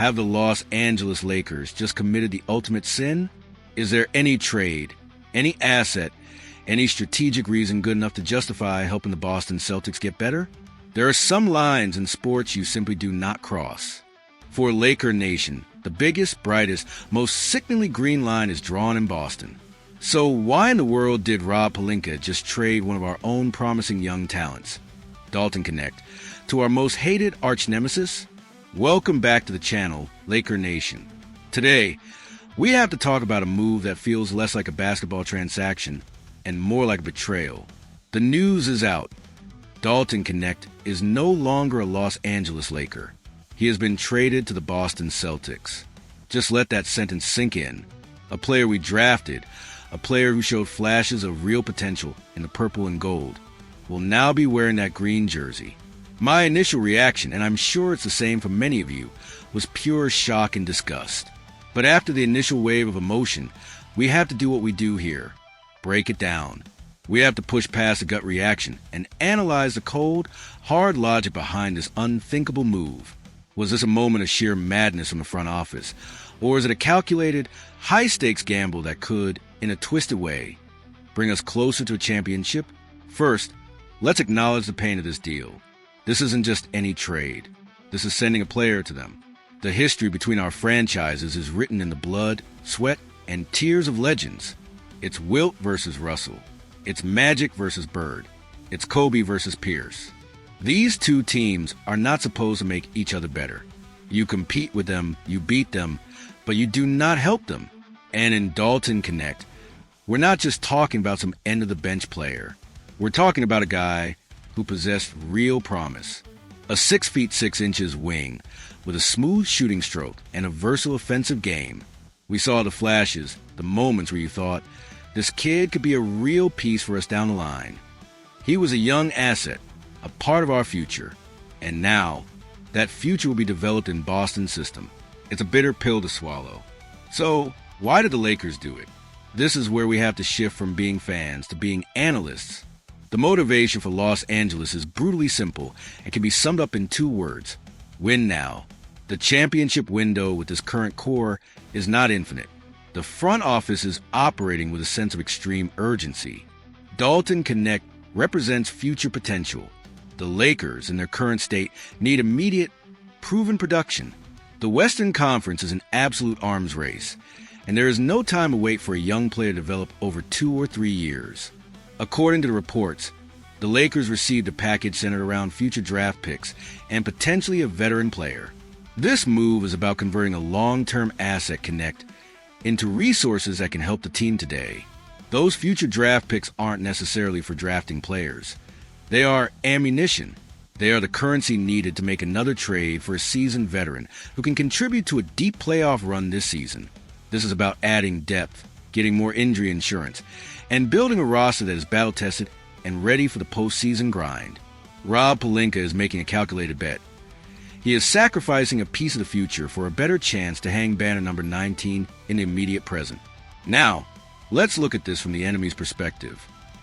Have the Los Angeles Lakers just committed the ultimate sin? Is there any trade, any asset, any strategic reason good enough to justify helping the Boston Celtics get better? There are some lines in sports you simply do not cross. For Laker Nation, the biggest, brightest, most sickeningly green line is drawn in Boston. So why in the world did Rob Pelinka just trade one of our own promising young talents, Dalton Knecht, to our most hated arch nemesis? Welcome back to the channel, Laker Nation. Today, we have to talk about a move that feels less like a basketball transaction and more like a betrayal. The news is out. Dalton Knecht is no longer a Los Angeles Laker. He has been traded to the Boston Celtics. Just let that sentence sink in. A player we drafted, a player who showed flashes of real potential in the purple and gold, will now be wearing that green jersey. My initial reaction, and I'm sure it's the same for many of you, was pure shock and disgust. But after the initial wave of emotion, we have to do what we do here. Break it down. We have to push past the gut reaction and analyze the cold, hard logic behind this unthinkable move. Was this a moment of sheer madness from the front office? Or is it a calculated, high-stakes gamble that could, in a twisted way, bring us closer to a championship? First, let's acknowledge the pain of this deal. This isn't just any trade. This is sending a player to them. The history between our franchises is written in the blood, sweat, and tears of legends. It's Wilt versus Russell. It's Magic versus Bird. It's Kobe versus Pierce. These two teams are not supposed to make each other better. You compete with them, you beat them, but you do not help them. And in Dalton Knecht, we're not just talking about some end-of-the-bench player. We're talking about a guy who possessed real promise. A 6 feet 6 inches wing with a smooth shooting stroke and a versatile offensive game. We saw the flashes, the moments where you thought, this kid could be a real piece for us down the line. He was a young asset, a part of our future. And now, that future will be developed in Boston's system. It's a bitter pill to swallow. So, why did the Lakers do it? This is where we have to shift from being fans to being analysts. The motivation for Los Angeles is brutally simple and can be summed up in 2 words: win now. The championship window with this current core is not infinite. The front office is operating with a sense of extreme urgency. Dalton Knecht represents future potential. The Lakers, in their current state, need immediate, proven production. The Western Conference is an absolute arms race, and there is no time to wait for a young player to develop over 2 or 3 years. According to the reports, the Lakers received a package centered around future draft picks and potentially a veteran player. This move is about converting a long-term asset Knecht into resources that can help the team today. Those future draft picks aren't necessarily for drafting players. They are ammunition. They are the currency needed to make another trade for a seasoned veteran who can contribute to a deep playoff run this season. This is about adding depth, getting more injury insurance, and building a roster that is battle-tested and ready for the postseason grind. Rob Pelinka is making a calculated bet. He is sacrificing a piece of the future for a better chance to hang banner number 19 in the immediate present. Now, let's look at this from the enemy's perspective.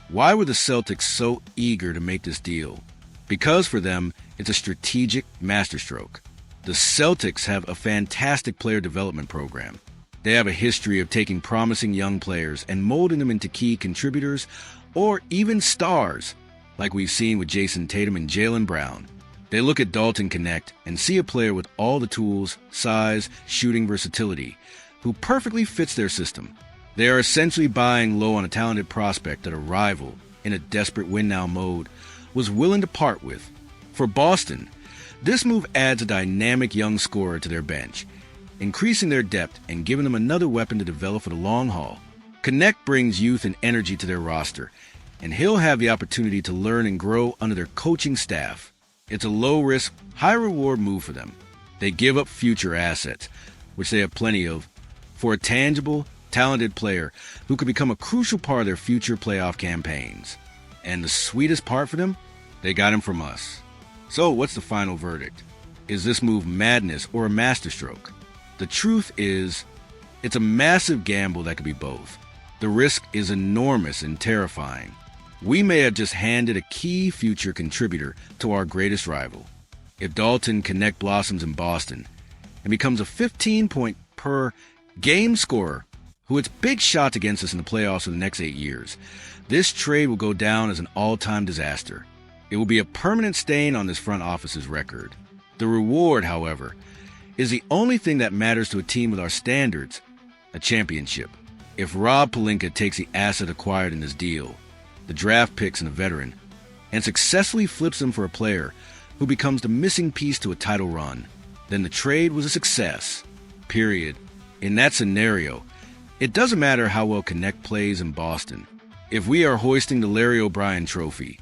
Why were the Celtics so eager to make this deal? Because for them, it's a strategic masterstroke. The Celtics have a fantastic player development program. They have a history of taking promising young players and molding them into key contributors or even stars, like we've seen with Jason Tatum and Jaylen Brown. They look at Dalton Knecht and see a player with all the tools, size, shooting versatility, who perfectly fits their system. They are essentially buying low on a talented prospect that a rival, in a desperate win-now mode, was willing to part with. For Boston, this move adds a dynamic young scorer to their bench, increasing their depth and giving them another weapon to develop for the long haul. Knecht brings youth and energy to their roster, and he'll have the opportunity to learn and grow under their coaching staff. It's a low-risk, high-reward move for them. They give up future assets, which they have plenty of, for a tangible, talented player who could become a crucial part of their future playoff campaigns. And the sweetest part for them? They got him from us. So what's the final verdict? Is this move madness or a masterstroke? The truth is, it's a massive gamble that could be both. The risk is enormous and terrifying. We may have just handed a key future contributor to our greatest rival. If Dalton Knecht blossoms in Boston, and becomes a 15-point per game scorer who hits big shots against us in the playoffs for the next 8 years. This trade will go down as an all-time disaster. It will be a permanent stain on this front office's record. The reward, however, is the only thing that matters to a team with our standards, a championship. If Rob Pelinka takes the asset acquired in this deal, the draft picks and a veteran, and successfully flips them for a player who becomes the missing piece to a title run, then the trade was a success. Period. In that scenario, it doesn't matter how well Knecht plays in Boston. If we are hoisting the Larry O'Brien trophy,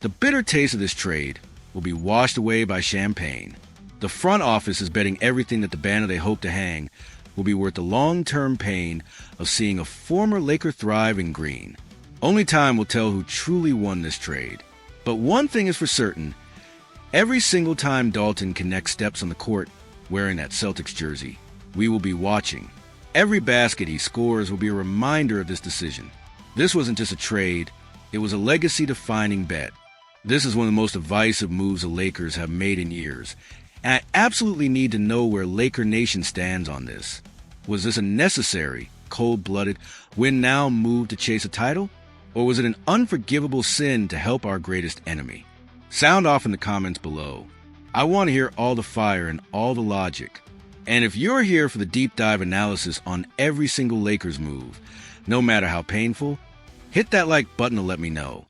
the bitter taste of this trade will be washed away by champagne. The front office is betting everything that the banner they hope to hang will be worth the long-term pain of seeing a former Laker thrive in green. Only time will tell who truly won this trade. But one thing is for certain, every single time Dalton Knecht steps on the court wearing that Celtics jersey, we will be watching. Every basket he scores will be a reminder of this decision. This wasn't just a trade, it was a legacy-defining bet. This is one of the most divisive moves the Lakers have made in years, and I absolutely need to know where Laker Nation stands on this. Was this a necessary, cold-blooded, win-now move to chase a title? Or was it an unforgivable sin to help our greatest enemy? Sound off in the comments below. I want to hear all the fire and all the logic. And if you're here for the deep dive analysis on every single Lakers move, no matter how painful, hit that like button to let me know.